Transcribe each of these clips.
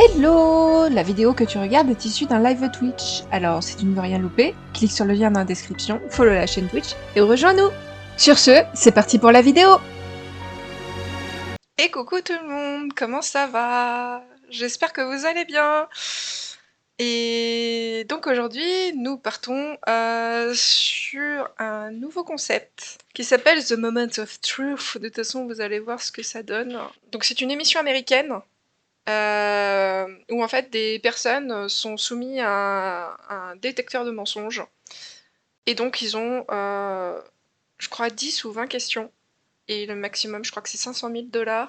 Hello! La vidéo que tu regardes est issue d'un live Twitch. Alors, si tu ne veux rien louper, clique sur le lien dans la description, follow la chaîne Twitch et rejoins-nous! Sur ce, c'est parti pour la vidéo! Et coucou tout le monde, comment ça va? J'espère que vous allez bien! Et donc aujourd'hui, nous partons sur un nouveau concept qui s'appelle The Moment of Truth. De toute façon, vous allez voir ce que ça donne. Donc c'est une émission américaine où en fait des personnes sont soumises à un détecteur de mensonges. Et donc ils ont, je crois, 10 ou 20 questions. Et le maximum, je crois que c'est 500 000 $.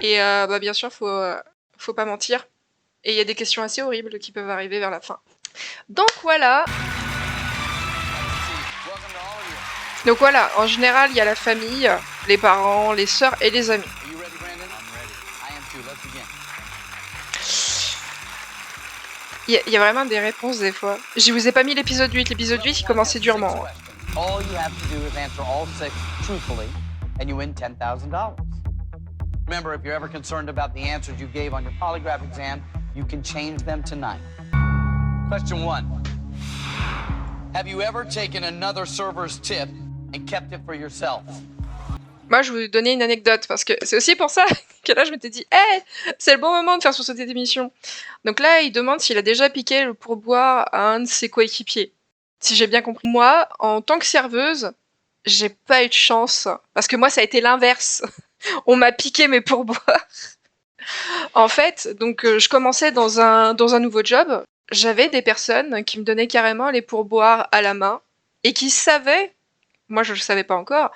Et bien sûr, faut pas mentir. Et il y a des questions assez horribles qui peuvent arriver vers la fin. Donc voilà. Donc voilà, en général, il y a la famille, les parents, les sœurs et les amis. Il y a vraiment des réponses des fois. Je vous ai pas mis l'épisode 8. L'épisode 8, il commençait durement. All you have to do is answer all 6 truthfully, and you win $10,000. Remember, if you're ever concerned about the answers you gave on your polygraph exam, you can change them tonight. Question 1. Have you ever taken another server's tip and kept it for yourself? Moi, je vais vous donner une anecdote, parce que c'est aussi pour ça que là, je m'étais dit, hey, c'est le bon moment de faire sur cette émission. Donc là, il demande s'il a déjà piqué le pourboire à un de ses coéquipiers. Si j'ai bien compris. Moi, en tant que serveuse, j'ai pas eu de chance, parce que moi, ça a été l'inverse. On m'a piqué mes pourboires. En fait, donc je commençais dans un nouveau job. J'avais des personnes qui me donnaient carrément les pourboires à la main et qui savaient, moi je le savais pas encore,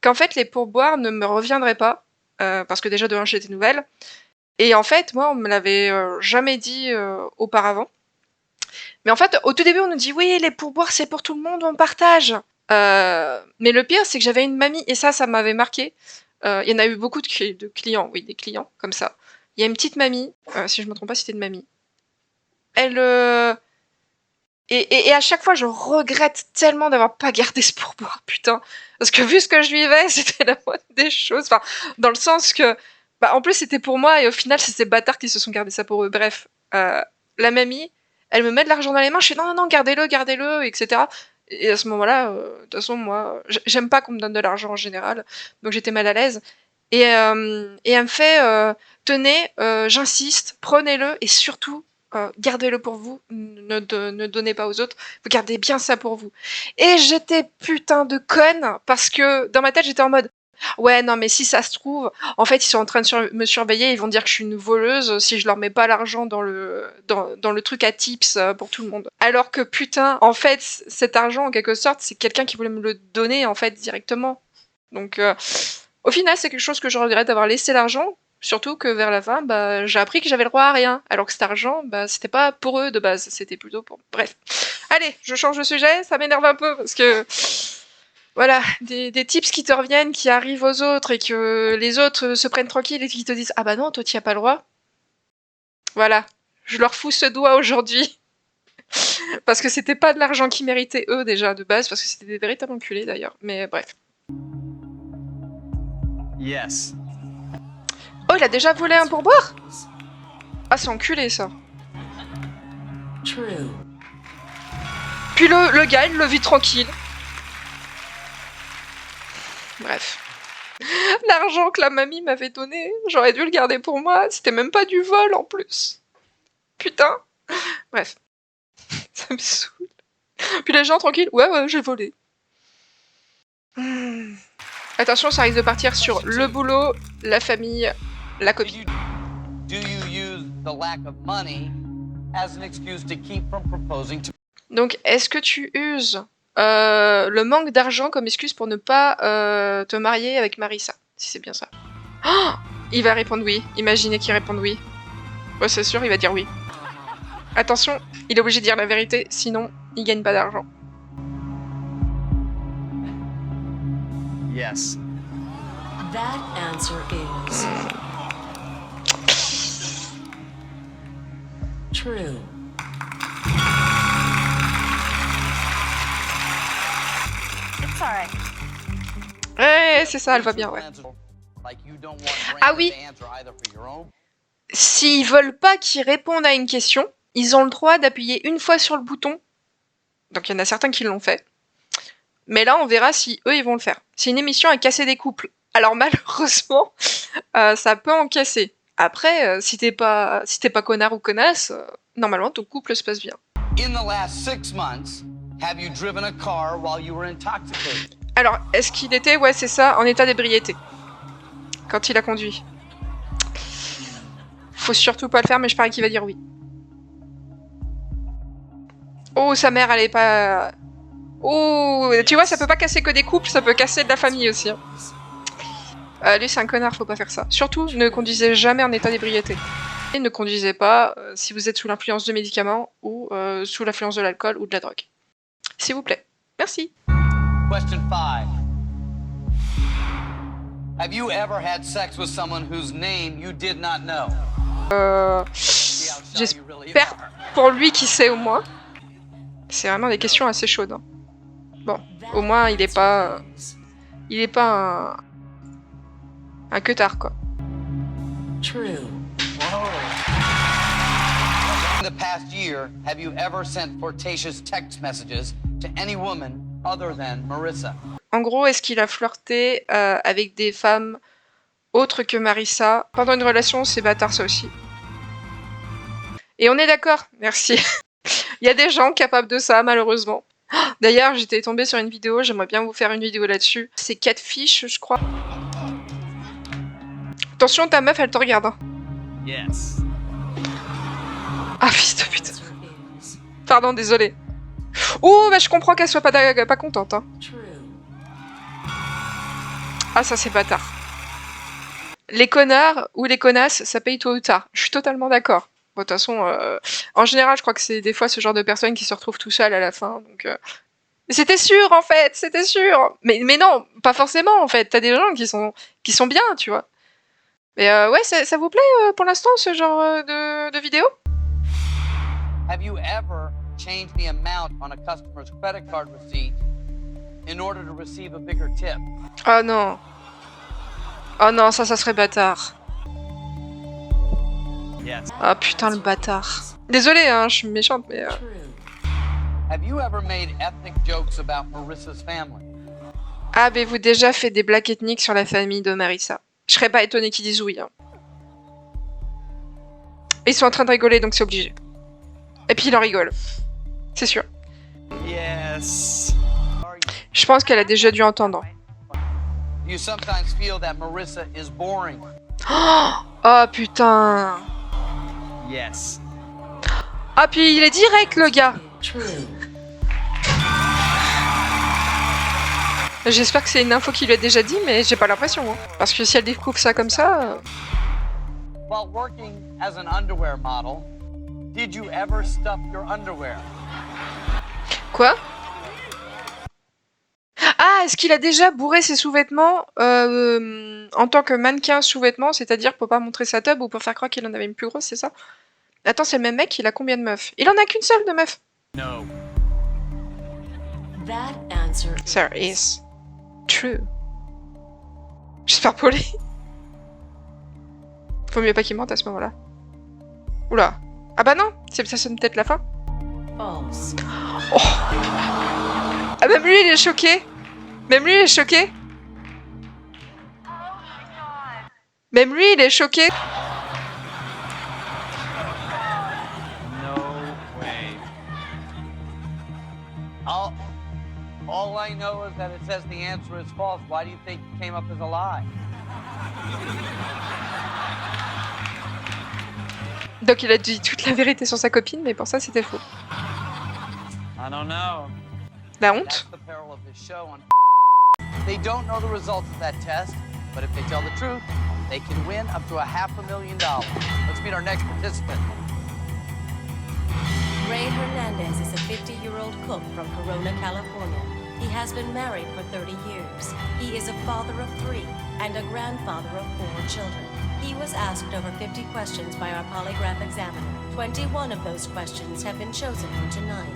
qu'en fait les pourboires ne me reviendraient pas, parce que déjà de 1 j'étais nouvelle. Et en fait, moi on me l'avait jamais dit auparavant. Mais en fait, au tout début on nous dit oui, les pourboires c'est pour tout le monde, on partage. Mais le pire c'est que j'avais une mamie, et ça m'avait marqué. Il y en a eu beaucoup de clients, oui, des clients comme ça. Il y a une petite mamie, si je me trompe pas, c'était une mamie. Elle... Et à chaque fois, je regrette tellement d'avoir pas gardé ce pourboire, putain. Parce que vu ce que je vivais, c'était la moindre des choses. Enfin, dans le sens que... Bah, en plus, c'était pour moi, et au final, c'est ces bâtards qui se sont gardés ça pour eux. Bref, la mamie, elle me met de l'argent dans les mains, je fais non, gardez-le, etc. Et à ce moment-là, de toute façon, moi, j'aime pas qu'on me donne de l'argent en général, donc j'étais mal à l'aise. Et elle me fait, tenez, j'insiste, prenez-le, et surtout, gardez-le pour vous, ne donnez pas aux autres, vous gardez bien ça pour vous. Et j'étais putain de conne, parce que dans ma tête, j'étais en mode, ouais, non, mais si ça se trouve, en fait, ils sont en train de me surveiller, ils vont dire que je suis une voleuse si je leur mets pas l'argent dans le truc à tips pour tout le monde. Alors que putain, en fait, cet argent, en quelque sorte, c'est quelqu'un qui voulait me le donner, en fait, directement. Donc, au final, c'est quelque chose que je regrette d'avoir laissé l'argent, surtout que vers la fin, bah, j'ai appris que j'avais le droit à rien, alors que cet argent, bah, c'était pas pour eux de base, c'était plutôt pour... Bref. Allez, je change de sujet, ça m'énerve un peu, parce que... Voilà, des tips qui te reviennent, qui arrivent aux autres, et que les autres se prennent tranquilles et qui te disent « Ah bah non, toi t'y as pas le droit ». Voilà, je leur fous ce doigt aujourd'hui. Parce que c'était pas de l'argent qu'ils méritaient eux, déjà, de base, parce que c'était des véritables enculés, d'ailleurs. Mais bref. Yes. Oh, il a déjà volé un pourboire? Ah, c'est enculé, ça. True. Puis le gars, il le vit tranquille. Bref. L'argent que la mamie m'avait donné, j'aurais dû le garder pour moi. C'était même pas du vol, en plus. Putain. Bref. Ça me saoule. Puis les gens, tranquilles. Ouais, j'ai volé. Attention, ça risque de partir sur le boulot, la famille, la copine. Do you use the lack of money as an excuse to keep from proposing to... Donc, est-ce que tu uses le manque d'argent comme excuse pour ne pas te marier avec Marissa? Si c'est bien ça. Oh, il va répondre oui. Imaginez qu'il réponde oui. Ouais, c'est sûr, il va dire oui. Attention, il est obligé de dire la vérité, sinon il gagne pas d'argent. Yes. That answer is true. It's alright. Ouais, c'est ça, elle va bien, ouais. Ah oui. S'ils veulent pas qu'ils répondent à une question, ils ont le droit d'appuyer une fois sur le bouton. Donc il y en a certains qui l'ont fait. Mais là, on verra si eux, ils vont le faire. C'est une émission à casser des couples. Alors malheureusement, ça peut en casser. Après, si t'es pas connard ou connasse, normalement, ton couple se passe bien. In the last 6 months, have you driven a car while you were intoxicated? Alors, est-ce qu'il était, ouais, c'est ça, en état d'ébriété quand il a conduit? Faut surtout pas le faire, mais je parie qu'il va dire oui. Oh, sa mère, elle est pas... Oh, tu vois, ça peut pas casser que des couples, ça peut casser de la famille aussi. Hein. Lui, c'est un connard, faut pas faire ça. Surtout, ne conduisez jamais en état d'ébriété. Et ne conduisez pas si vous êtes sous l'influence de médicaments ou sous l'influence de l'alcool ou de la drogue. S'il vous plaît. Merci. Question 5. Have you ever had sex with someone whose name you did not know? See how shy you really J'espère are. pour lui qui sait au moins. C'est vraiment des questions assez chaudes. Hein. Bon, au moins il est pas un queutard quoi. True. In the past year, have you ever sent flirtatious text messages to any woman other than Marissa? En gros, est-ce qu'il a flirté avec des femmes autres que Marissa pendant une relation? C'est bâtard ça aussi. Et on est d'accord, merci. Il y a des gens capables de ça, malheureusement. D'ailleurs, j'étais tombée sur une vidéo, j'aimerais bien vous faire une vidéo là-dessus. C'est Catfish, je crois. Attention, ta meuf, elle te regarde. Hein. Yes. Ah, fils de pute. Pardon, désolé. Oh, bah je comprends qu'elle soit pas contente. Hein. True. Ah, ça c'est bâtard. Les connards ou les connasses, ça paye tôt ou tard. Je suis totalement d'accord. Bon, de toute façon, en général, je crois que c'est des fois ce genre de personnes qui se retrouvent tout seules à la fin. Donc, c'était sûr, en fait, c'était sûr. Mais non, pas forcément, en fait. T'as des gens qui sont bien, tu vois. Mais ouais, ça vous plaît pour l'instant, ce genre de vidéo? Have you ever changed the amount on a customer's credit card receipt in order to receive a bigger tip? Oh non. Oh non, ça serait bâtard. Yes. Ah putain, le bâtard. Désolé, hein, je suis méchante, mais... True. Have you ever made ethnic jokes about Marissa's family? Avez-vous déjà fait des blagues ethniques sur la famille de Marissa? Je serais pas étonnée qu'ils disent oui. Hein. Ils sont en train de rigoler, donc c'est obligé. Et puis ils en rigolent. C'est sûr. Yes. Je pense qu'elle a déjà dû entendre. Do you sometimes feel that Marissa is boring? Oh putain. Yes. Ah puis il est direct le gars. True. J'espère que c'est une info qu'il lui a déjà dit, mais j'ai pas l'impression. Hein. Parce que si elle découvre ça comme ça... While working as an underwear model, did you ever stuff your underwear? Quoi? Ah, est-ce qu'il a déjà bourré ses sous-vêtements en tant que mannequin sous-vêtements, c'est-à-dire pour pas montrer sa tub ou pour faire croire qu'il en avait une plus grosse, c'est ça? Attends, c'est le même mec, il a combien de meufs? Il en a qu'une seule de meuf. No. That answer There is true. J'espère poli. Faut mieux pas qu'il mente à ce moment-là. Oula. Ah bah non, ça sonne peut-être la fin. false. Ah même lui il est choqué. Même lui il est choqué. Même lui il est choqué. No way. All I know is that it says the answer is false. Why do you think it came up as a lie? Donc il a dit toute la vérité sur sa copine, mais pour ça c'était faux. I don't know. La That's honte. the peril of this show. They don't know the results of that test, but if they tell the truth, they can win up to $500,000. Let's meet our next participant. Ray Hernandez is a 50-year-old cook from Corona, California. He has been married for 30 years. He is a father of 3 and a grandfather of 4 children. He was asked over 50 questions by our polygraph examiner. 21 of those questions have been chosen for tonight.